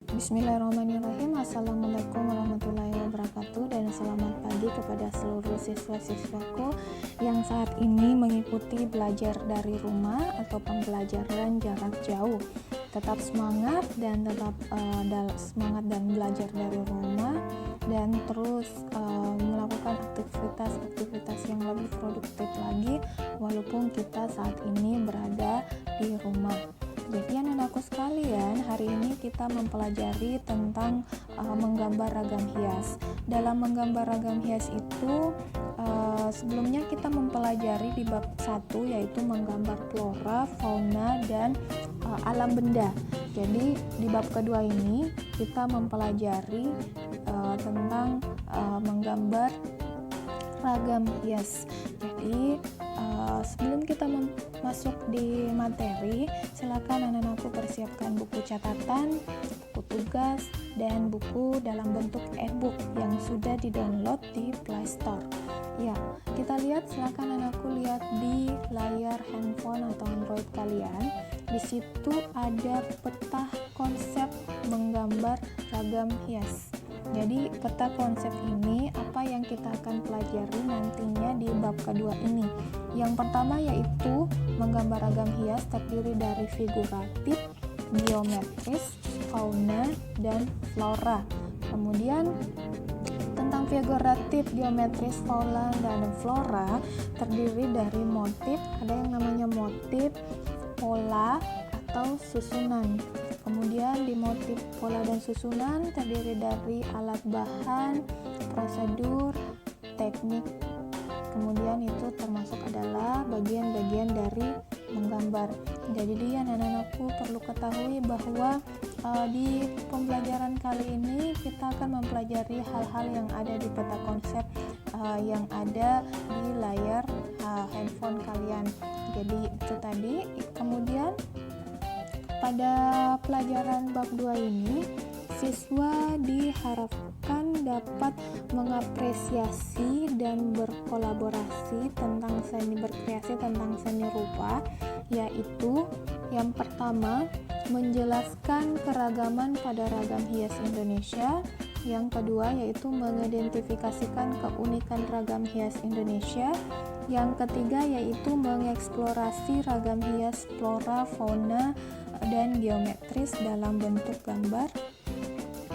Bismillahirrahmanirrahim. Assalamualaikum warahmatullahi wabarakatuh, dan selamat pagi kepada seluruh siswa-siswaku yang saat ini mengikuti belajar dari rumah atau pembelajaran jarak jauh. Tetap semangat dan semangat dan belajar dari rumah, dan terus melakukan aktivitas-aktivitas yang lebih produktif lagi walaupun kita saat ini berada di rumah. Jadi anak-anakku sekalian, hari ini kita mempelajari tentang menggambar ragam hias. Dalam menggambar ragam hias itu sebelumnya kita mempelajari di bab 1, yaitu menggambar flora, fauna, dan alam benda. Jadi di bab kedua ini kita mempelajari tentang menggambar ragam hias. Jadi sebelum kita masuk di materi, silakan anak-anakku persiapkan buku catatan, buku tugas, dan buku dalam bentuk e-book yang sudah di-download di Play Store. Ya, kita lihat, silakan anakku lihat di layar handphone atau Android kalian. Di situ ada peta konsep menggambar ragam hias. Jadi peta konsep ini apa yang kita akan pelajari nantinya di bab kedua ini. Yang pertama yaitu menggambar ragam hias terdiri dari figuratif, geometris, fauna, dan flora. Kemudian tentang figuratif, geometris, fauna, dan flora terdiri dari motif, ada yang namanya motif, pola, atau susunan. Kemudian di motif, pola, dan susunan terdiri dari alat bahan, prosedur, teknik. Kemudian itu termasuk adalah bagian-bagian dari menggambar. Jadi anak-anakku perlu ketahui bahwa di pembelajaran kali ini kita akan mempelajari hal-hal yang ada di peta konsep yang ada di layar handphone kalian. Jadi itu tadi. Kemudian pada pelajaran bab 2 ini, siswa diharapkan dapat mengapresiasi dan berkolaborasi tentang berkreasi tentang seni rupa, yaitu yang pertama, menjelaskan keragaman pada ragam hias Indonesia. Yang kedua yaitu mengidentifikasikan keunikan ragam hias Indonesia. Yang ketiga yaitu mengeksplorasi ragam hias flora, fauna, dan geometris dalam bentuk gambar,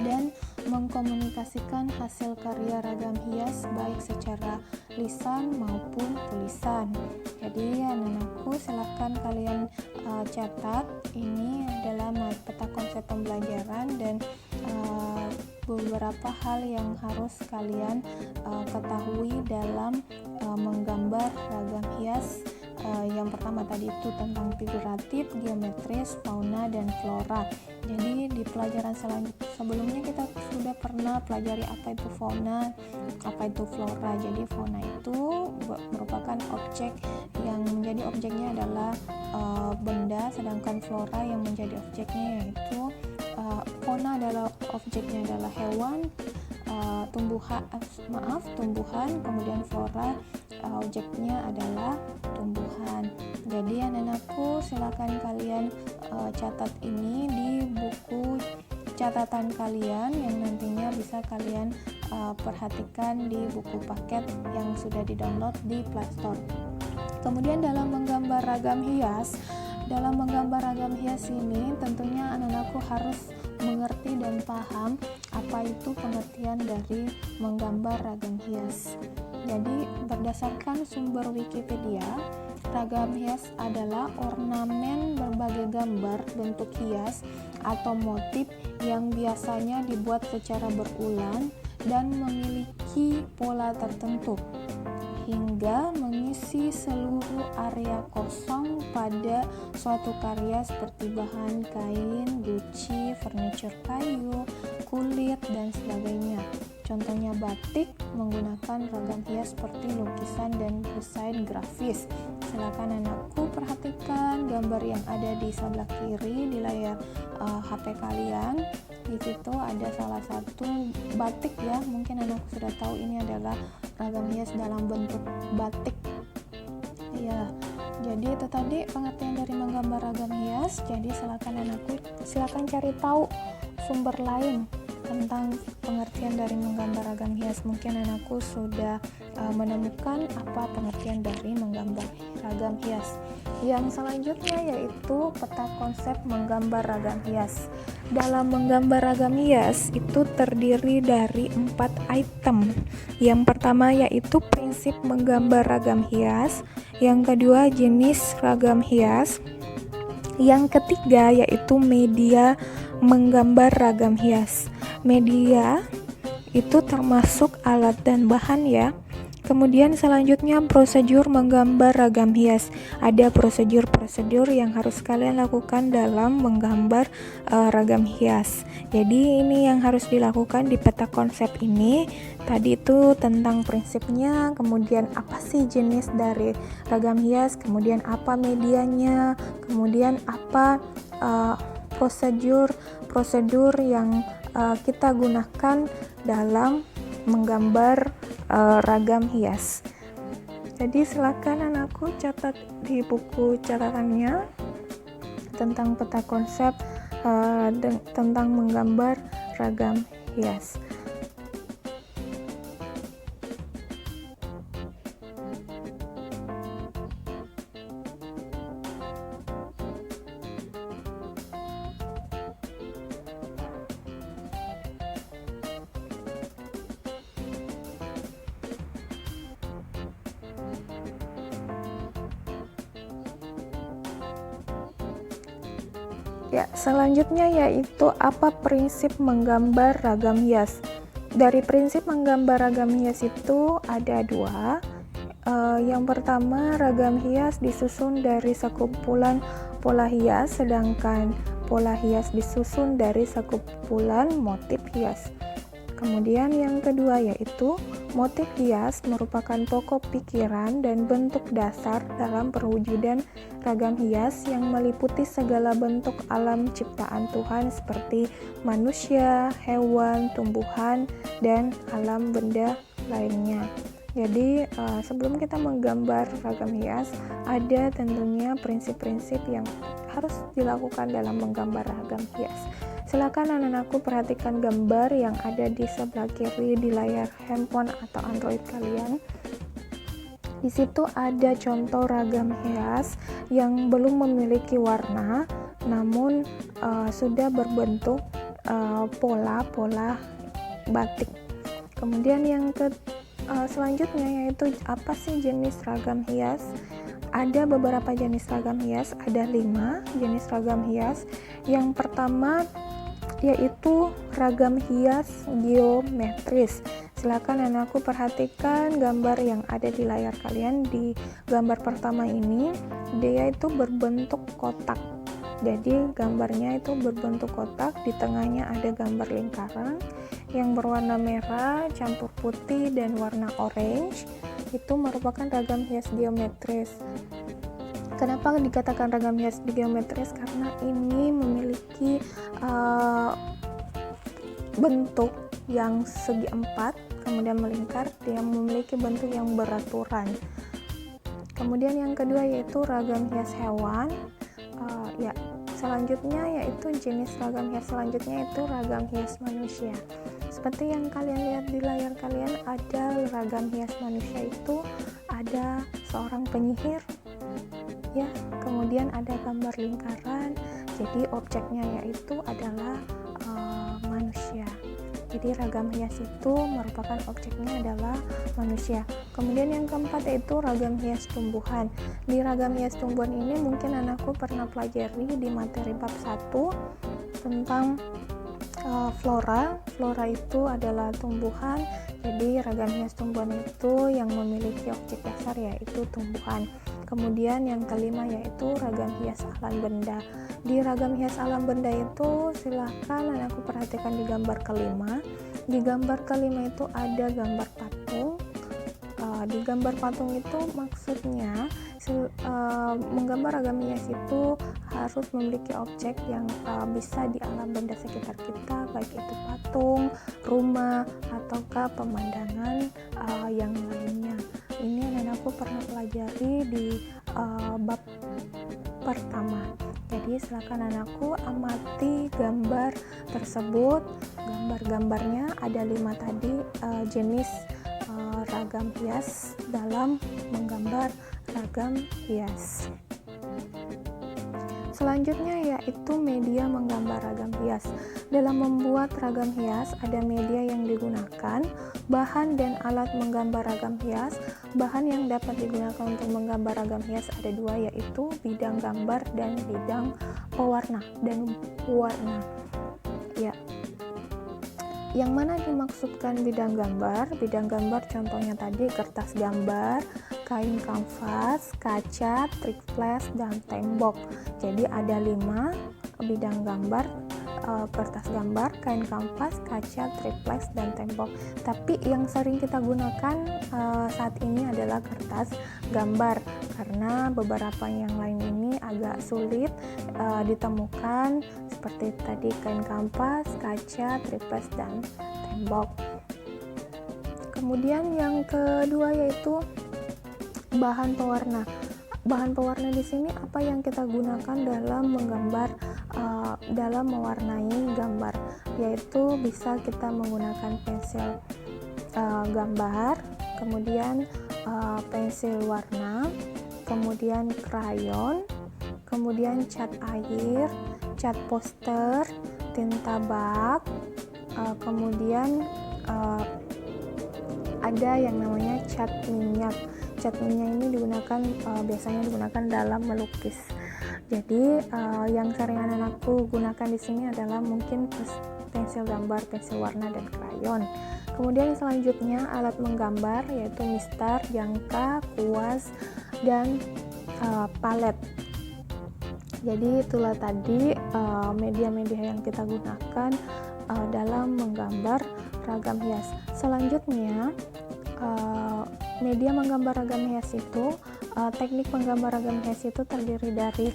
dan mengkomunikasikan hasil karya ragam hias baik secara lisan maupun tulisan. Jadi anak-anakku, silahkan kalian catat, ini adalah peta konsep pembelajaran dan beberapa hal yang harus kalian ketahui dalam menggambar ragam hias. Yang pertama tadi itu tentang figuratif, geometris, fauna, dan flora. Jadi di pelajaran sebelumnya kita sudah pernah pelajari apa itu fauna, apa itu flora. Jadi fauna itu merupakan objek yang menjadi objeknya adalah benda, sedangkan flora yang menjadi objeknya yaitu fauna adalah objeknya adalah hewan, tumbuhan, kemudian flora objeknya adalah tumbuhan. Jadi anak-anakku, silakan kalian catat ini di buku catatan kalian yang nantinya bisa kalian perhatikan di buku paket yang sudah di-download di Play Store. Kemudian dalam menggambar ragam hias ini tentunya anak-anakku harus mengerti dan paham apa itu pengertian dari menggambar ragam hias. Jadi berdasarkan sumber Wikipedia, ragam hias adalah ornamen berbagai gambar bentuk hias atau motif yang biasanya dibuat secara berulang dan memiliki pola tertentu hingga mengisi seluruh area kosong pada suatu karya seperti bahan kain, guci, furniture kayu, kulit, dan sebagainya. Contohnya batik menggunakan ragam hias seperti lukisan dan desain grafis. Silakan anakku perhatikan gambar yang ada di sebelah kiri di layar HP kalian. Di situ ada salah satu batik ya, mungkin anakku sudah tahu ini adalah ragam hias dalam bentuk batik. Ya, jadi itu tadi pengertian dari menggambar ragam hias. Jadi silakan anakku, silakan cari tahu sumber lain tentang pengertian dari menggambar ragam hias. Mungkin anakku sudah menemukan apa pengertian dari menggambar ragam hias. Yang selanjutnya yaitu peta konsep menggambar ragam hias. Dalam menggambar ragam hias itu terdiri dari 4 item. Yang pertama yaitu prinsip menggambar ragam hias, yang kedua jenis ragam hias, yang ketiga yaitu media menggambar ragam hias. Media itu termasuk alat dan bahan ya. Kemudian selanjutnya prosedur menggambar ragam hias. Ada prosedur-prosedur yang harus kalian lakukan dalam menggambar ragam hias. Jadi ini yang harus dilakukan di peta konsep ini. Tadi itu tentang prinsipnya, kemudian apa sih jenis dari ragam hias, kemudian apa medianya, kemudian apa prosedur yang kita gunakan dalam menggambar ragam hias. Jadi silakan anakku catat di buku catatannya tentang peta konsep tentang menggambar ragam hias. Ya, selanjutnya yaitu apa prinsip menggambar ragam hias. Dari prinsip menggambar ragam hias itu ada 2. Yang pertama, ragam hias disusun dari sekumpulan pola hias, sedangkan pola hias disusun dari sekumpulan motif hias. Kemudian yang kedua yaitu motif hias merupakan pokok pikiran dan bentuk dasar dalam perwujudan ragam hias yang meliputi segala bentuk alam ciptaan Tuhan seperti manusia, hewan, tumbuhan, dan alam benda lainnya. Jadi sebelum kita menggambar ragam hias, ada tentunya prinsip-prinsip yang harus dilakukan dalam menggambar ragam hias. Silakan anak-anakku perhatikan gambar yang ada di sebelah kiri di layar handphone atau Android kalian. Di situ ada contoh ragam hias yang belum memiliki warna, namun sudah berbentuk pola-pola batik. Kemudian yang selanjutnya yaitu apa sih jenis ragam hias? Ada beberapa jenis ragam hias, ada 5 jenis ragam hias. Yang pertama yaitu ragam hias geometris. Silakan anakku perhatikan gambar yang ada di layar kalian. Di gambar pertama ini dia itu berbentuk kotak. Jadi gambarnya itu berbentuk kotak, di tengahnya ada gambar lingkaran yang berwarna merah campur putih dan warna orange. Itu merupakan ragam hias geometris. Kenapa dikatakan ragam hias geometris? Karena ini memiliki bentuk yang segi 4, kemudian melingkar, dia memiliki bentuk yang beraturan. Kemudian yang kedua yaitu ragam hias hewan. Selanjutnya yaitu jenis ragam hias selanjutnya itu ragam hias manusia. Seperti yang kalian lihat di layar kalian, ada ragam hias manusia itu ada seorang penyihir ya, kemudian ada gambar lingkaran, jadi objeknya yaitu adalah manusia. Jadi ragam hias itu merupakan objeknya adalah manusia. Kemudian yang keempat yaitu ragam hias tumbuhan. Di ragam hias tumbuhan ini mungkin anakku pernah pelajari di materi bab 1 tentang flora. Flora itu adalah tumbuhan. Jadi ragam hias tumbuhan itu yang memiliki objek dasar yaitu tumbuhan. Kemudian yang kelima yaitu ragam hias alam benda. Di ragam hias alam benda itu silahkan anakku perhatikan di gambar kelima. Di gambar kelima itu ada gambar patung. Di gambar patung itu maksudnya menggambar ragam hias itu harus memiliki objek yang bisa di alam benda sekitar kita, baik itu patung, rumah, ataukah pemandangan yang lainnya. Ini anakku pernah pelajari di bab pertama. Jadi silakan anakku amati gambar tersebut. Gambar-gambarnya ada 5 tadi, jenis ragam hias dalam menggambar ragam hias. Selanjutnya yaitu media menggambar ragam hias. Dalam membuat ragam hias ada media yang digunakan, bahan dan alat menggambar ragam hias. Bahan yang dapat digunakan untuk menggambar ragam hias ada 2, yaitu bidang gambar dan bidang pewarna dan warna. Ya. Yang mana dimaksudkan bidang gambar? Bidang gambar contohnya tadi kertas gambar, kain kanvas, kaca, triplex, dan tembok. Jadi ada 5 bidang gambar, kertas gambar, kain kanvas, kaca, triplex, dan tembok. Tapi yang sering kita gunakan saat ini adalah kertas gambar, karena beberapa yang lain ini agak sulit ditemukan, seperti tadi kain kanvas, kaca, triplex, dan tembok. Kemudian yang kedua yaitu bahan pewarna. Bahan pewarna di sini apa yang kita gunakan dalam menggambar, dalam mewarnai gambar, yaitu bisa kita menggunakan pensil gambar, kemudian pensil warna, kemudian krayon, kemudian cat air, cat poster, tinta bak, kemudian ada yang namanya cat minyak. Cat minyak ini biasanya digunakan dalam melukis. Jadi yang sering anak-anakku gunakan di sini adalah mungkin pensil gambar, pensil warna, dan krayon. Kemudian selanjutnya alat menggambar yaitu mistar, jangka, kuas, dan palet. Jadi itulah tadi media-media yang kita gunakan dalam menggambar ragam hias. Selanjutnya media menggambar ragam hias itu, teknik menggambar ragam hias itu terdiri dari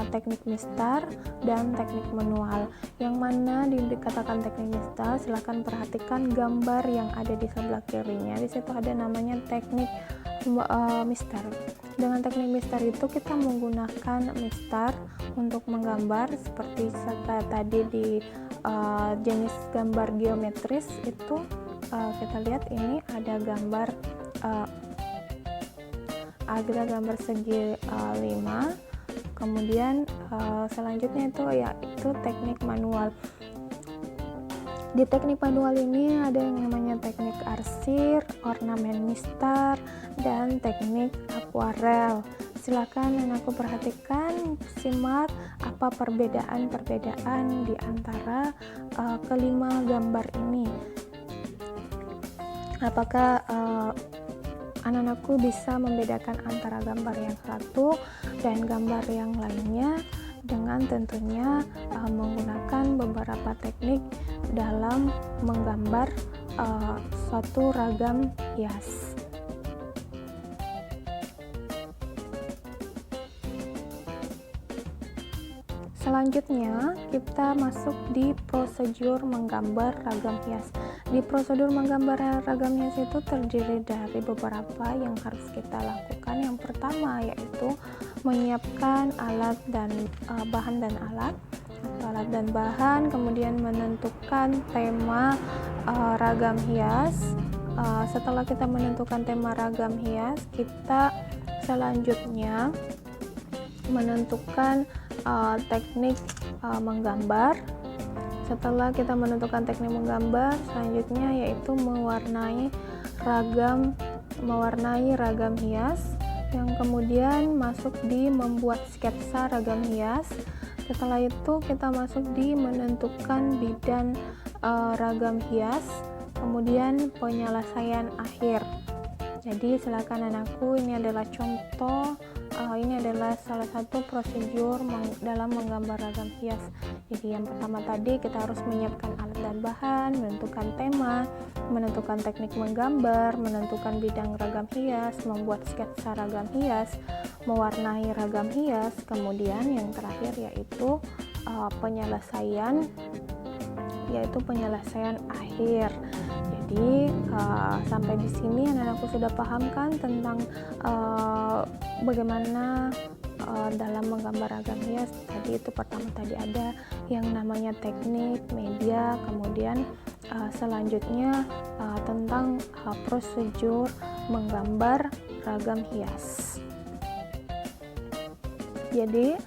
teknik mistar dan teknik manual. Yang mana dikatakan teknik mistar, silahkan perhatikan gambar yang ada di sebelah kirinya. Di situ ada namanya teknik mistar. Dengan teknik mistar itu kita menggunakan mistar untuk menggambar seperti tadi di jenis gambar geometris itu. Kita lihat ini ada gambar segi 5, kemudian selanjutnya yaitu teknik manual. Di teknik manual ini ada yang namanya teknik arsir, ornamen mistar, dan teknik akuarel. Silakan anakku perhatikan, simak apa perbedaan-perbedaan di antara kelima gambar ini. Apakah anak-anakku bisa membedakan antara gambar yang satu dan gambar yang lainnya, dengan tentunya menggunakan beberapa teknik dalam menggambar suatu ragam hias. Selanjutnya kita masuk di prosedur menggambar ragam hias. Di prosedur menggambar ragam hias itu terdiri dari beberapa yang harus kita lakukan. Yang pertama yaitu menyiapkan alat dan bahan dan alat dan bahan, kemudian menentukan tema ragam hias. Setelah kita menentukan tema ragam hias, kita selanjutnya menentukan teknik menggambar. Setelah kita menentukan teknik menggambar, selanjutnya yaitu mewarnai ragam hias, yang kemudian masuk di membuat sketsa ragam hias. Setelah itu kita masuk di menentukan bidang ragam hias, kemudian penyelesaian akhir. Jadi silakan anakku, ini adalah contoh, ini adalah salah satu prosedur dalam menggambar ragam hias. Jadi yang pertama tadi kita harus menyiapkan alat dan bahan, menentukan tema, menentukan teknik menggambar, menentukan bidang ragam hias, membuat sketsa ragam hias, mewarnai ragam hias, kemudian yang terakhir yaitu penyelesaian akhir. Jadi sampai di sini anak-anakku sudah paham kan tentang bagaimana dalam menggambar ragam hias. Tadi itu pertama tadi ada yang namanya teknik, media, kemudian selanjutnya tentang prosedur menggambar ragam hias. Jadi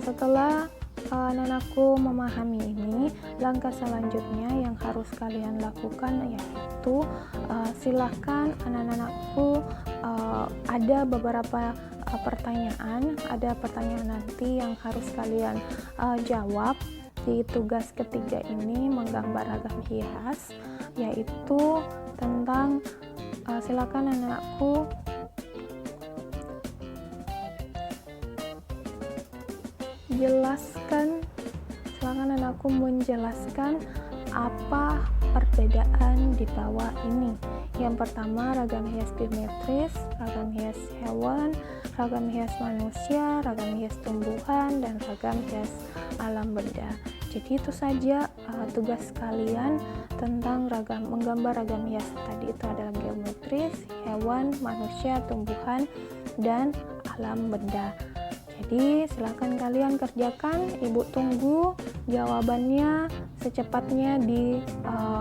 setelah anak-anakku memahami ini, langkah selanjutnya yang harus kalian lakukan yaitu silahkan anak-anakku, ada beberapa pertanyaan nanti yang harus kalian jawab di tugas ketiga ini menggambar ragam hias, yaitu tentang silakan anak-anakku anakku menjelaskan apa perbedaan di bawah ini. Yang pertama, ragam hias geometris, ragam hias hewan, ragam hias manusia, ragam hias tumbuhan, dan ragam hias alam benda. Jadi itu saja tugas kalian tentang menggambar ragam hias. Tadi itu adalah geometris, hewan, manusia, tumbuhan, dan alam benda. Jadi silakan kalian kerjakan, Ibu tunggu jawabannya secepatnya di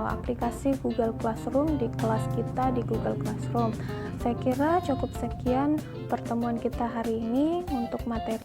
aplikasi Google Classroom, di kelas kita di Google Classroom. Saya kira cukup sekian pertemuan kita hari ini untuk materi